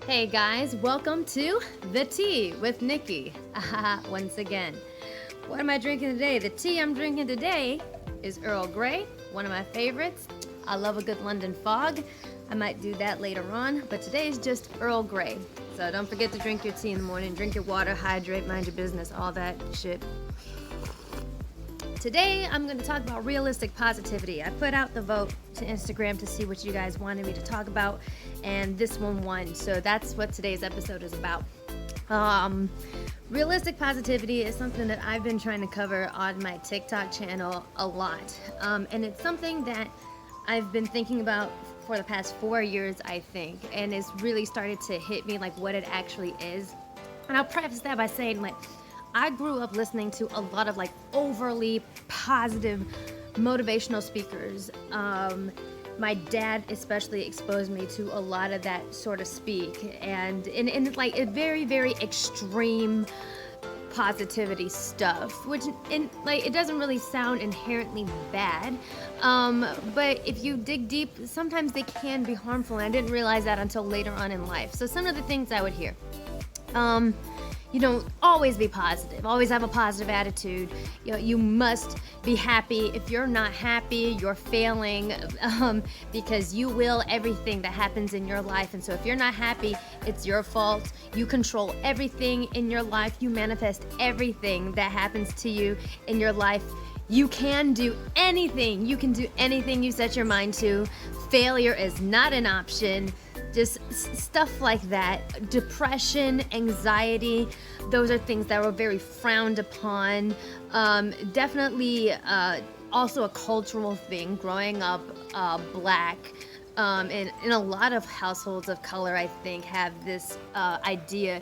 Hey guys, welcome to The Tea with Nicque. Once again, what am I drinking today? The tea I'm drinking today is Earl Grey, one of my favorites. I love a good London fog. I might do that later on, but today's just Earl Grey. So don't forget to drink your tea in the morning, drink your water, hydrate, mind your business, all that shit. Today, I'm going to talk about realistic positivity. I put out the vote to Instagram to see what you guys wanted me to talk about, and this one won. So that's what today's episode is about. Realistic positivity is something that I've been trying to cover on my TikTok channel a lot. And it's something that I've been thinking about for the past 4 years, I think, and it's really started to hit me like what it actually is. And I'll preface that by saying, like, I grew up listening to a lot of like overly positive motivational speakers. My dad especially exposed me to a lot of that sort of speak, and in like a very, very extreme positivity stuff, which like it doesn't really sound inherently bad, but if you dig deep, sometimes they can be harmful, and I didn't realize that until later on in life. So some of the things I would hear, always be positive, always have a positive attitude. You must be happy. If you're not happy, you're failing, because you will everything that happens in your life. And so if you're not happy, it's your fault. You control everything in your life. You manifest everything that happens to you in your life. You can do anything. You can do anything you set your mind to. Failure is not an option. Just stuff like that. Depression, anxiety, those are things that were very frowned upon. Definitely also a cultural thing. Growing up black, in a lot of households of color, I think, have this idea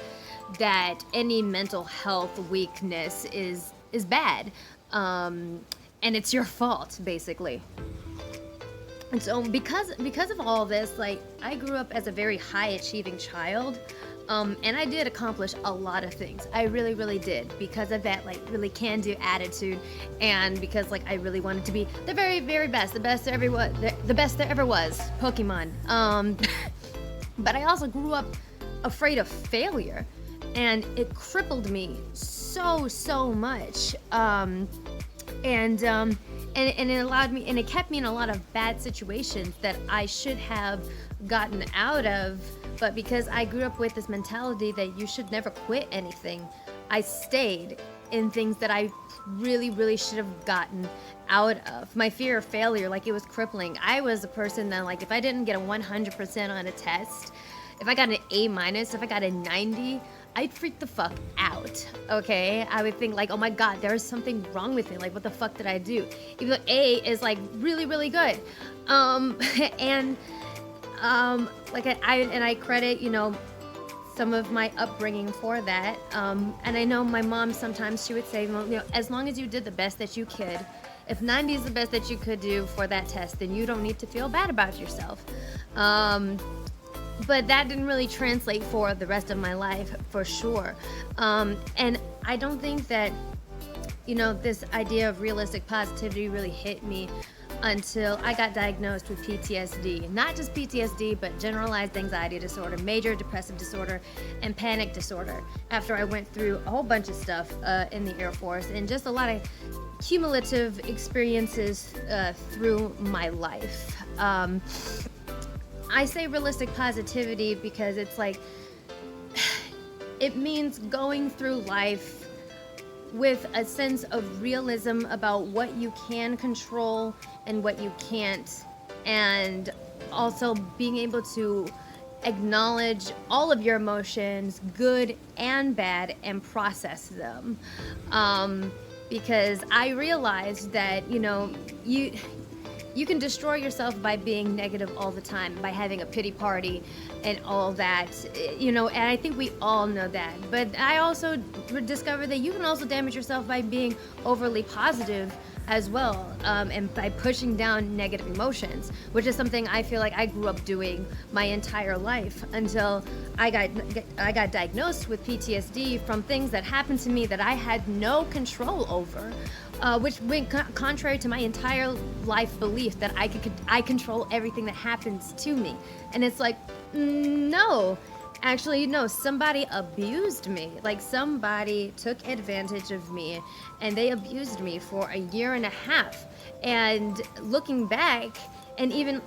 that any mental health weakness is bad, and it's your fault, basically. And so because of all this, like, I grew up as a very high achieving child, and I did accomplish a lot of things. I really, really did, because of that, like, really can-do attitude, and because, like, I really wanted to be the very, very best, the best there ever was, Pokemon. But I also grew up afraid of failure, and it crippled me so much. And it allowed me, and it kept me in a lot of bad situations that I should have gotten out of, but because I grew up with this mentality that you should never quit anything, I stayed in things that I really, really should have gotten out of. My fear of failure, like, it was crippling. I was a person that, like, if I didn't get a 100% on a test, if I got an A-, if I got a 90, I'd freak the fuck out, okay? I would think, like, oh my God, there's something wrong with me. Like, what the fuck did I do? Even though A is, like, really, really good. I credit, some of my upbringing for that. And I know my mom, sometimes she would say, well, as long as you did the best that you could, if 90 is the best that you could do for that test, then you don't need to feel bad about yourself. But that didn't really translate for the rest of my life, for sure. And I don't think that, this idea of realistic positivity really hit me until I got diagnosed with PTSD. Not just PTSD, but generalized anxiety disorder, major depressive disorder, and panic disorder. After I went through a whole bunch of stuff in the Air Force, and just a lot of cumulative experiences through my life. I say realistic positivity because it's like, it means going through life with a sense of realism about what you can control and what you can't, and also being able to acknowledge all of your emotions, good and bad, and process them. Because I realized that, you can destroy yourself by being negative all the time, by having a pity party and all that, and I think we all know that. But I also discovered that you can also damage yourself by being overly positive as well, and by pushing down negative emotions, which is something I feel like I grew up doing my entire life until I got diagnosed with PTSD from things that happened to me that I had no control over, which went contrary to my entire life belief that I control everything that happens to me. And it's like, no, Actually, no, somebody abused me. Like, somebody took advantage of me and they abused me for a year and a half. And looking back, and even,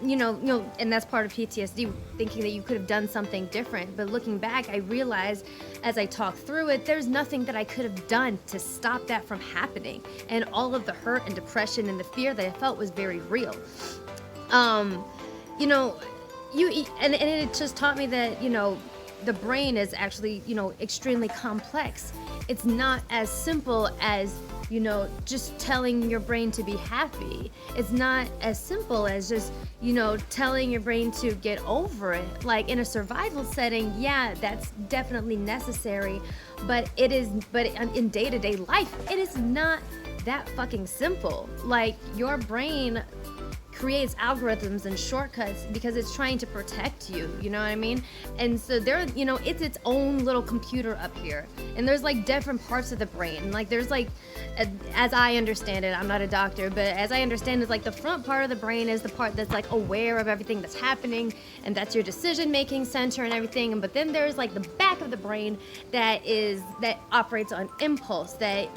and that's part of PTSD, thinking that you could have done something different. But looking back, I realized as I talked through it, there's nothing that I could have done to stop that from happening. And all of the hurt and depression and the fear that I felt was very real. And it just taught me that, the brain is actually, extremely complex. It's not as simple as, just telling your brain to be happy. It's not as simple as just, telling your brain to get over it. Like in a survival setting, yeah, that's definitely necessary, but in day-to-day life, it is not that fucking simple. Like, your brain creates algorithms and shortcuts because it's trying to protect you, you know what I mean? And so it's its own little computer up here, and there's like different parts of the brain. Like, there's like, as I understand it, I'm not a doctor, but as I understand it, like the front part of the brain is the part that's like aware of everything that's happening, and that's your decision-making center and everything. But then there's like the back of the brain that operates on impulse, that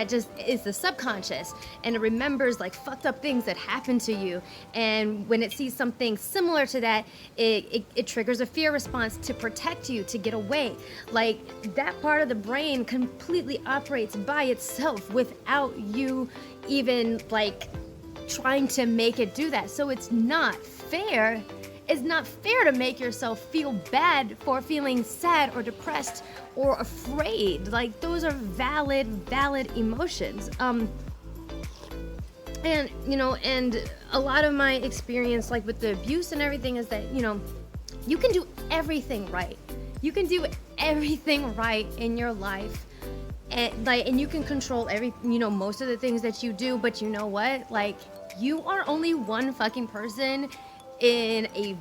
just is the subconscious, and it remembers like fucked up things that happen to you, and when it sees something similar to that, it triggers a fear response to protect you, to get away. Like, that part of the brain completely operates by itself without you even like trying to make it do that. So it's not fair. It's not fair to make yourself feel bad for feeling sad or depressed or afraid. Like, those are valid emotions. And a lot of my experience, like with the abuse and everything, is that, you can do everything right. You can do everything right in your life. And you can control most of the things that you do, but you know what? Like, you are only one fucking person in a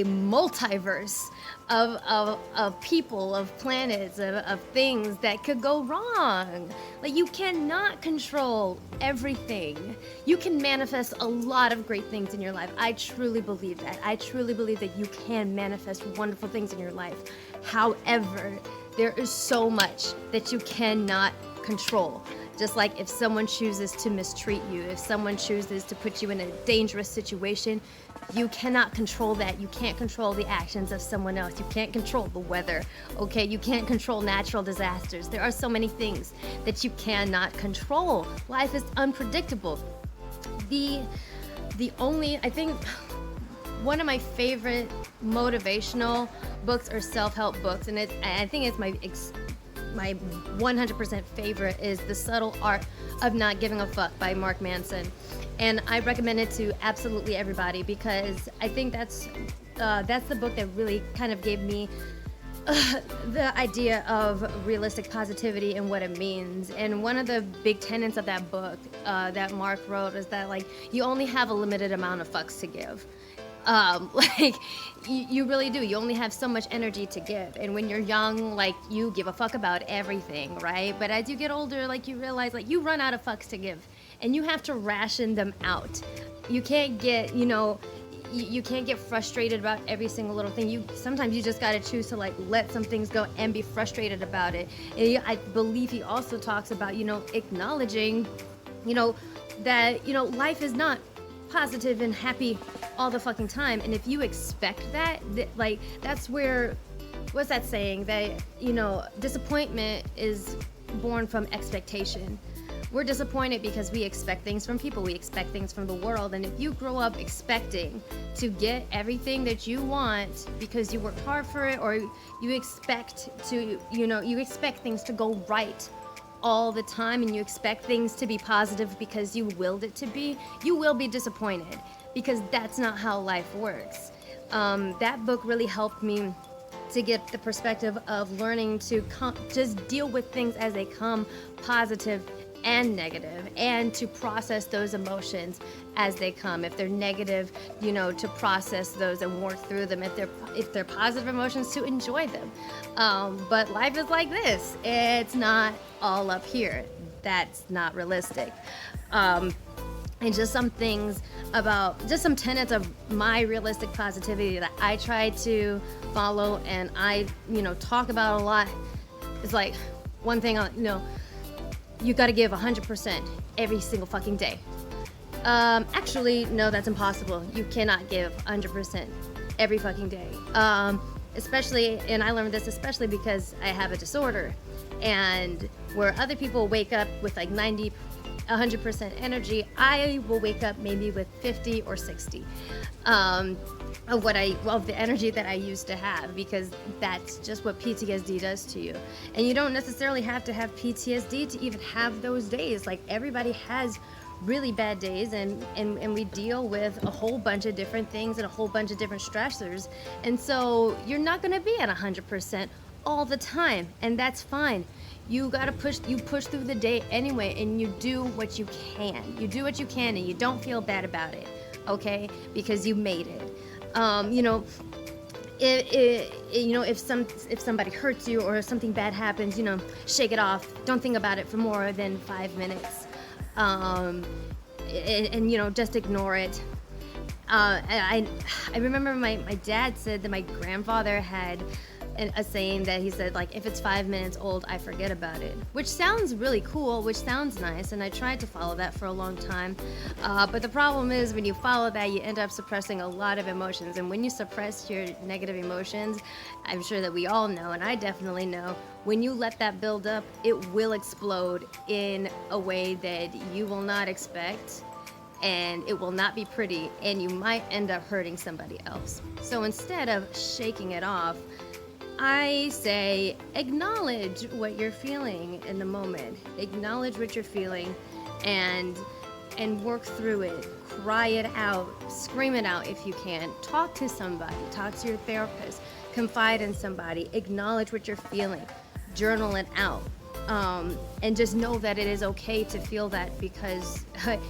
multiverse of people, of planets, of things that could go wrong. Like, you cannot control everything. You can manifest a lot of great things in your life. I truly believe that. I truly believe that you can manifest wonderful things in your life. However, there is so much that you cannot control. Just like if someone chooses to mistreat you, if someone chooses to put you in a dangerous situation, you cannot control that. You can't control the actions of someone else. You can't control the weather, okay? You can't control natural disasters. There are so many things that you cannot control. Life is unpredictable. I think one of my favorite motivational books or self-help books, and I think it's my 100% favorite, is The Subtle Art of Not Giving a Fuck by Mark Manson. And I recommend it to absolutely everybody, because I think that's the book that really kind of gave me the idea of realistic positivity and what it means. And one of the big tenets of that book that Mark wrote is that, like, you only have a limited amount of fucks to give. You really do. You only have so much energy to give. And when you're young, like, you give a fuck about everything, right? But as you get older, like, you realize, like, you run out of fucks to give, and you have to ration them out. You can't get, you can't get frustrated about every single little thing. Sometimes you just gotta choose to, like, let some things go and be frustrated about it. And I believe he also talks about, acknowledging, that, life is not positive and happy all the fucking time. And if you expect that, like, that's where, what's that saying, that disappointment is born from expectation. We're disappointed because we expect things from people, we expect things from the world. And if you grow up expecting to get everything that you want because you worked hard for it, or you expect to, you expect things to go right all the time, and you expect things to be positive because you willed it to be, you will be disappointed, because that's not how life works. That book really helped me to get the perspective of learning to just deal with things as they come, positive and negative, and to process those emotions as they come. If they're negative, to process those and work through them. If they're positive emotions, to enjoy them. But life is like this. It's not all up here. That's not realistic. and just some things about, just some tenets of my realistic positivity that I try to follow and I, talk about a lot. It's like one thing, you got to give 100% every single fucking day. Actually, no, that's impossible. You cannot give 100% every fucking day. Especially, and I learned this especially because I have a disorder, and where other people wake up with like 100% energy, I will wake up maybe with 50 or 60 of the energy that I used to have, because that's just what PTSD does to you. And you don't necessarily have to have PTSD to even have those days. Like, everybody has really bad days, and we deal with a whole bunch of different things and a whole bunch of different stressors, and so you're not going to be at 100% all the time, and that's fine. You push through the day anyway, and you do what you can. And you don't feel bad about it, okay? Because you made it. If somebody hurts you or something bad happens, shake it off. Don't think about it for more than 5 minutes. And just ignore it. I remember my dad said that my grandfather had a saying that he said, like, if it's 5 minutes old, I forget about it, which sounds really cool, which sounds nice, and I tried to follow that for a long time, but the problem is, when you follow that, you end up suppressing a lot of emotions, and when you suppress your negative emotions, I'm sure that we all know, and I definitely know, when you let that build up, it will explode in a way that you will not expect, and it will not be pretty, and you might end up hurting somebody else. So instead of shaking it off, I say acknowledge what you're feeling in the moment. Acknowledge what you're feeling and work through it. Cry it out. Scream it out if you can. Talk to somebody. Talk to your therapist. Confide in somebody. Acknowledge what you're feeling. Journal it out. And just know that it is okay to feel that, because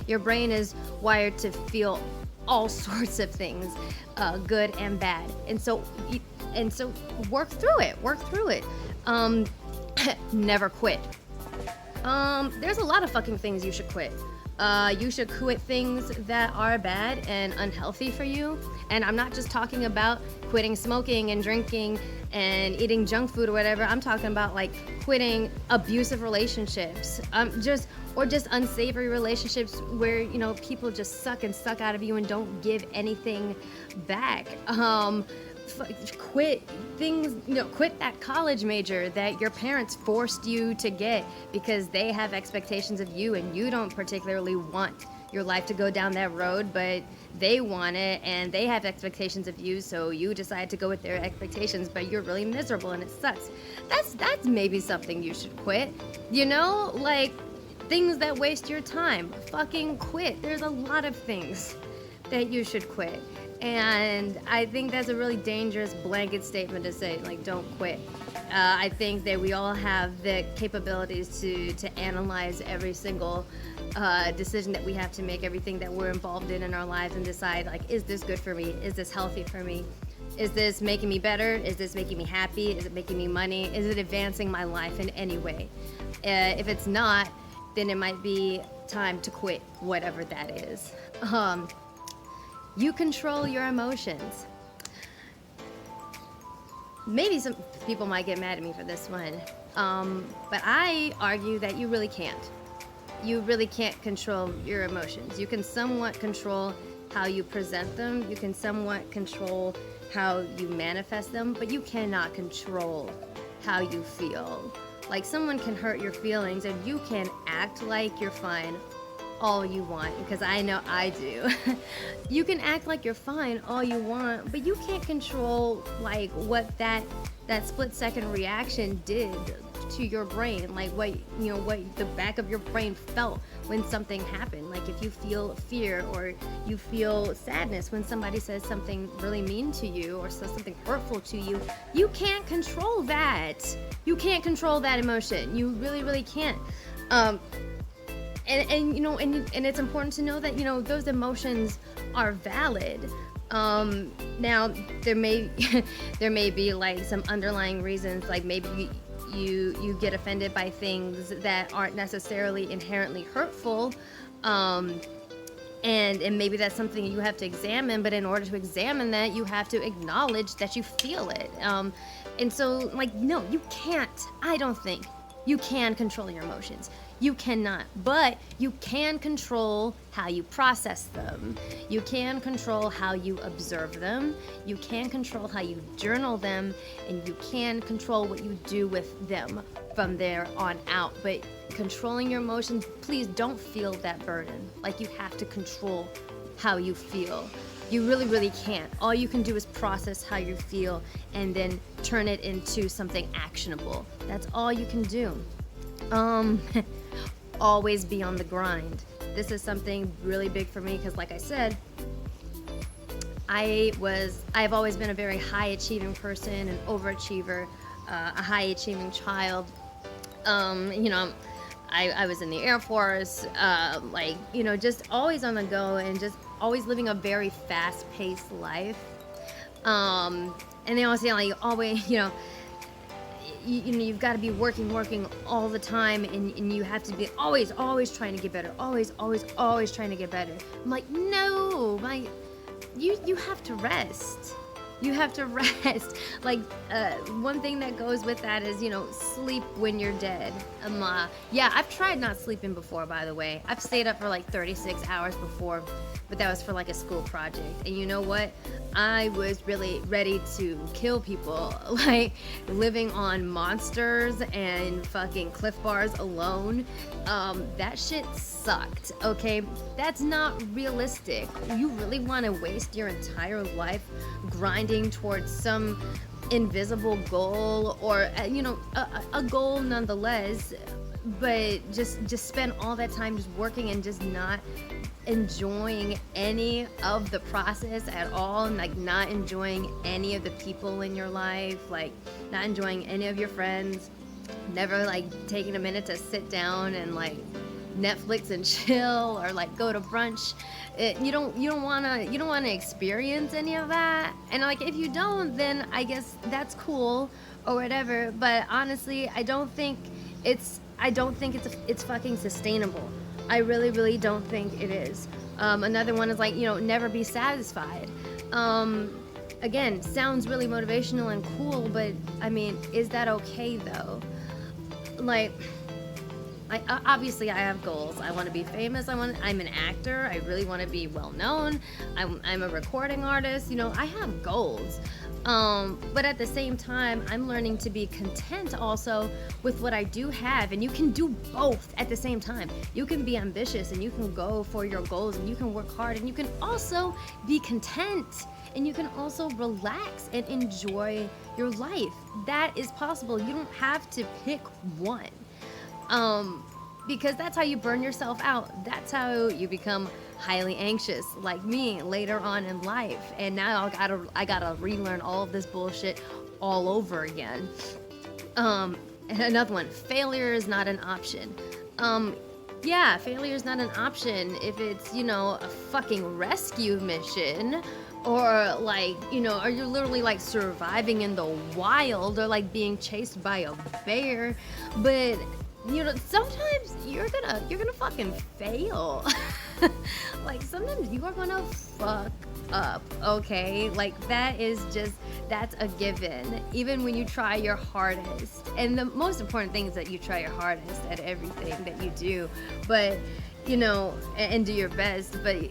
your brain is wired to feel all sorts of things, good and bad. And so work through it. Never quit. There's a lot of fucking things you should quit. You should quit things that are bad and unhealthy for you. And I'm not just talking about quitting smoking and drinking and eating junk food or whatever. I'm talking about, like, quitting abusive relationships, just unsavory relationships where, people just suck out of you and don't give anything back. Quit things, quit that college major that your parents forced you to get because they have expectations of you and you don't particularly want your life to go down that road, but they want it and they have expectations of you, so you decide to go with their expectations, but you're really miserable and it sucks. That's maybe something you should quit. Like, things that waste your time. Fucking quit. There's a lot of things that you should quit. And I think that's a really dangerous blanket statement to say, like, don't quit. I think that we all have the capabilities to analyze every single decision that we have to make, everything that we're involved in our lives, and decide, like, is this good for me? Is this healthy for me? Is this making me better? Is this making me happy? Is it making me money? Is it advancing my life in any way? If it's not, then it might be time to quit, whatever that is. You control your emotions. Maybe some people might get mad at me for this one, but I argue that you really can't. You really can't control your emotions. You can somewhat control how you present them. You can somewhat control how you manifest them, but you cannot control how you feel. Like, someone can hurt your feelings and you can act like you're fine all you want, because I know I do. You can act like you're fine all you want, but you can't control, like, what that split-second reaction did to your brain, like what the back of your brain felt when something happened. Like, if you feel fear or you feel sadness when somebody says something really mean to you or says something hurtful to you, you can't control that. You can't control that emotion. You really, really can't. And it's important to know that, those emotions are valid. Now there may be, like, some underlying reasons, like maybe you get offended by things that aren't necessarily inherently hurtful, And maybe that's something you have to examine, but in order to examine that, you have to acknowledge that you feel it. And so, like, no, you can't. I don't think you can control your emotions. You cannot, but you can control how you process them. You can control how you observe them. You can control how you journal them, and you can control what you do with them from there on out. But controlling your emotions, please don't feel that burden. Like, you have to control how you feel. You really, really can't. All you can do is process how you feel and then turn it into something actionable. That's all you can do. Always be on the grind. This is something really big for me because, like I said, I've always been a very high achieving person, an overachiever, a high achieving child. You know, I was in the Air Force, like, you know, just always on the go and just always living a very fast paced life. And they always say, like, always, you know, you've got to be working all the time, and you have to be always trying to get better, always trying to get better. I'm like, no, you have to rest. You have to rest. Like, one thing that goes with that is, you know, sleep when you're dead. Yeah, I've tried not sleeping before, by the way. I've stayed up for like 36 hours before, but that was for like a school project. And you know what? I was really ready to kill people. Like, living on monsters and fucking Cliff Bars alone. That shit sucked, okay? That's not realistic. You really want to waste your entire life grinding towards some invisible goal, or you know, a goal nonetheless, but just spend all that time just working and just not enjoying any of the process at all, and like not enjoying any of the people in your life, like not enjoying any of your friends, never like taking a minute to sit down and like Netflix and chill, or like go to brunch. You don't want to experience any of that. And like, if you don't, then I guess that's cool or whatever, but honestly, I don't think it's fucking sustainable. I really don't think it is. Another one is like, you know, never be satisfied. Again, sounds really motivational and cool, but I mean, is that okay though? Like, obviously I have goals. I want to be famous. I'm an actor. I really want to be well known. I'm a recording artist. You know, I have goals. But at the same time, I'm learning to be content also with what I do have. And you can do both at the same time. You can be ambitious and you can go for your goals and you can work hard and you can also be content and you can also relax and enjoy your life. That is possible. You don't have to pick one. Because that's how you burn yourself out. That's how you become highly anxious, like me, later on in life. And now I gotta relearn all of this bullshit all over again. And another one, failure is not an option. Yeah, failure is not an option if it's, you know, a fucking rescue mission, or like, you know, or you're literally like surviving in the wild, or like being chased by a bear. But you know, sometimes you're gonna fucking fail. Like, sometimes you are gonna fuck up, okay? Like, that's a given, even when you try your hardest. And the most important thing is that you try your hardest at everything that you do, but, you know, and do your best, but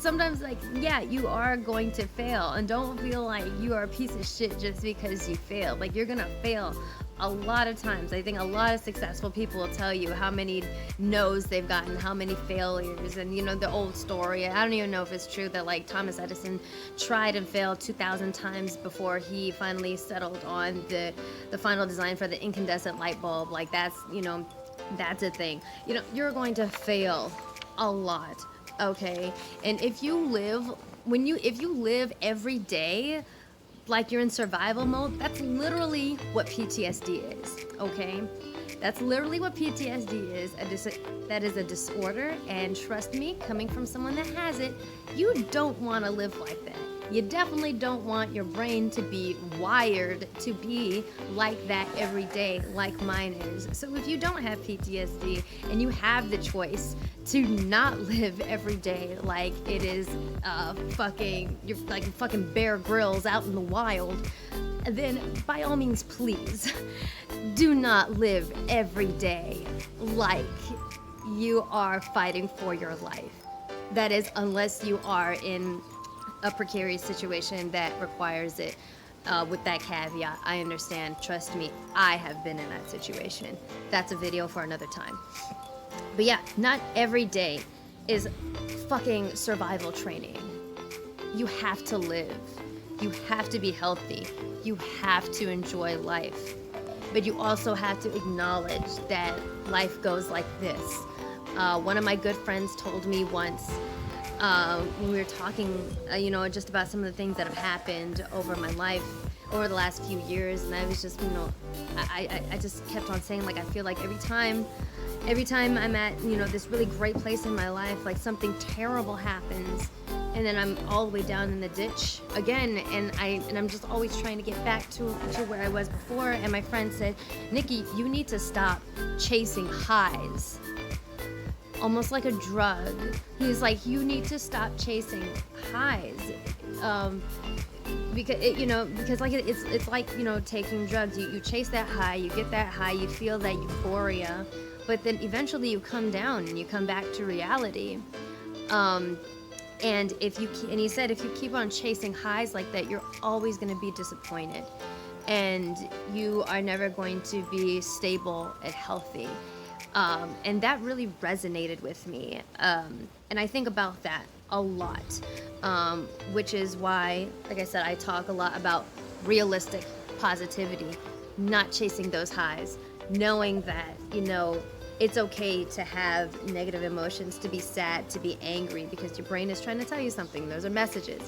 sometimes, like, yeah, you are going to fail, and don't feel like you are a piece of shit just because you failed. Like, you're gonna fail a lot of times. I think a lot of successful people will tell you how many no's they've gotten, how many failures, and you know, the old story. I don't even know if it's true that like Thomas Edison tried and failed 2,000 times before he finally settled on the final design for the incandescent light bulb. Like, that's, you know, that's a thing. You know, you're going to fail a lot, okay? And if you live every day like you're in survival mode, that's literally what PTSD is, okay? That's literally what PTSD is. That is a disorder, and trust me, coming from someone that has it, you don't want to live like that. You definitely don't want your brain to be wired to be like that every day, like mine is. So if you don't have PTSD and you have the choice to not live every day like it is you're like fucking Bear Grylls out in the wild, then by all means, please do not live every day like you are fighting for your life. That is, unless you are in a precarious situation that requires it. With that caveat, I understand. Trust me, I have been in that situation. That's a video for another time. But yeah, not every day is fucking survival training. You have to live. You have to be healthy. You have to enjoy life. But you also have to acknowledge that life goes like this. One of my good friends told me once, when we were talking, just about some of the things that have happened over my life over the last few years, and I was just, I just kept on saying, like, I feel like every time I'm at, this really great place in my life, like something terrible happens, and then I'm all the way down in the ditch again, and I'm just always trying to get back to where I was before. And my friend said, Nicque, you need to stop chasing highs. Almost like a drug. He's like, you need to stop chasing highs, because it's like taking drugs. You chase that high, you get that high, you feel that euphoria, but then eventually you come down and you come back to reality. And he said, if you keep on chasing highs like that, you're always going to be disappointed, and you are never going to be stable and healthy. And that really resonated with me. And I think about that a lot, which is why, like I said, I talk a lot about realistic positivity, not chasing those highs, knowing that, it's okay to have negative emotions, to be sad, to be angry, because your brain is trying to tell you something. Those are messages.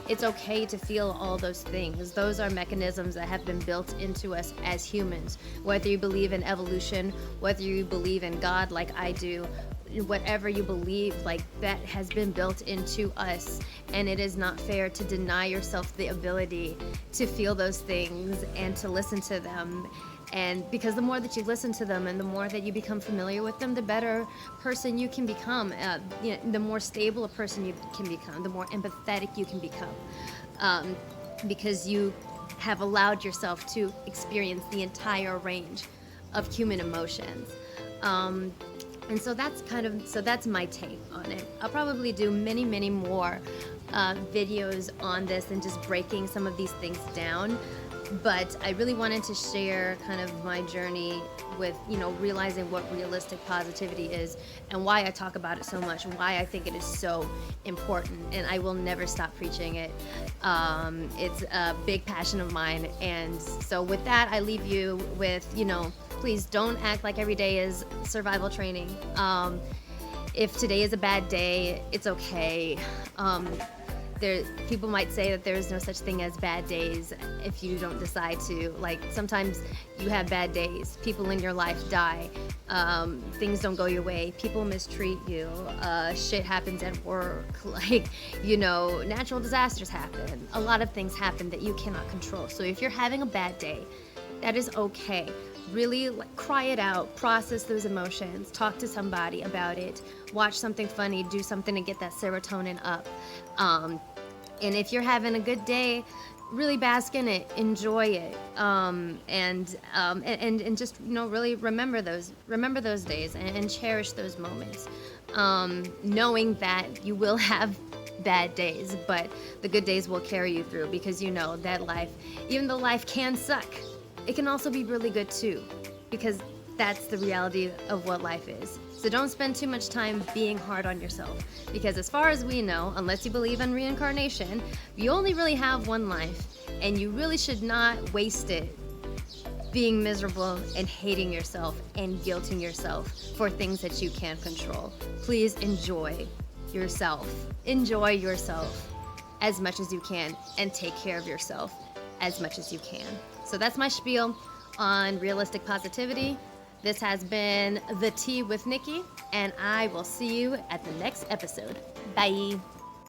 It's okay to feel all those things. Those are mechanisms that have been built into us as humans. Whether you believe in evolution, whether you believe in God like I do, whatever you believe, like, that has been built into us. And it is not fair to deny yourself the ability to feel those things and to listen to them. And because the more that you listen to them and the more that you become familiar with them, the better person you can become. The more stable a person you can become, the more empathetic you can become, because you have allowed yourself to experience the entire range of human emotions. And so that's my take on it. I'll probably do many, many more videos on this and just breaking some of these things down. But I really wanted to share kind of my journey with, realizing what realistic positivity is and why I talk about it so much and why I think it is so important. And I will never stop preaching it. It's a big passion of mine. And so with that, I leave you with, please don't act like every day is survival training. If today is a bad day, it's okay. People might say that there is no such thing as bad days if you don't decide to. Like, sometimes you have bad days. People in your life die. Things don't go your way. People mistreat you. Shit happens at work. Like, natural disasters happen. A lot of things happen that you cannot control. So if you're having a bad day, that is okay. Really, cry it out, process those emotions, talk to somebody about it, watch something funny, do something to get that serotonin up. And if you're having a good day, really bask in it, enjoy it, and just really remember those days and cherish those moments, knowing that you will have bad days, but the good days will carry you through, because that life, even though life can suck, it can also be really good too, because that's the reality of what life is. So don't spend too much time being hard on yourself, because as far as we know, unless you believe in reincarnation, you only really have one life, and you really should not waste it being miserable and hating yourself and guilting yourself for things that you can't control. Please enjoy yourself. Enjoy yourself as much as you can, and take care of yourself as much as you can. So that's my spiel on realistic positivity. This has been The Tea with Nicque, and I will see you at the next episode. Bye.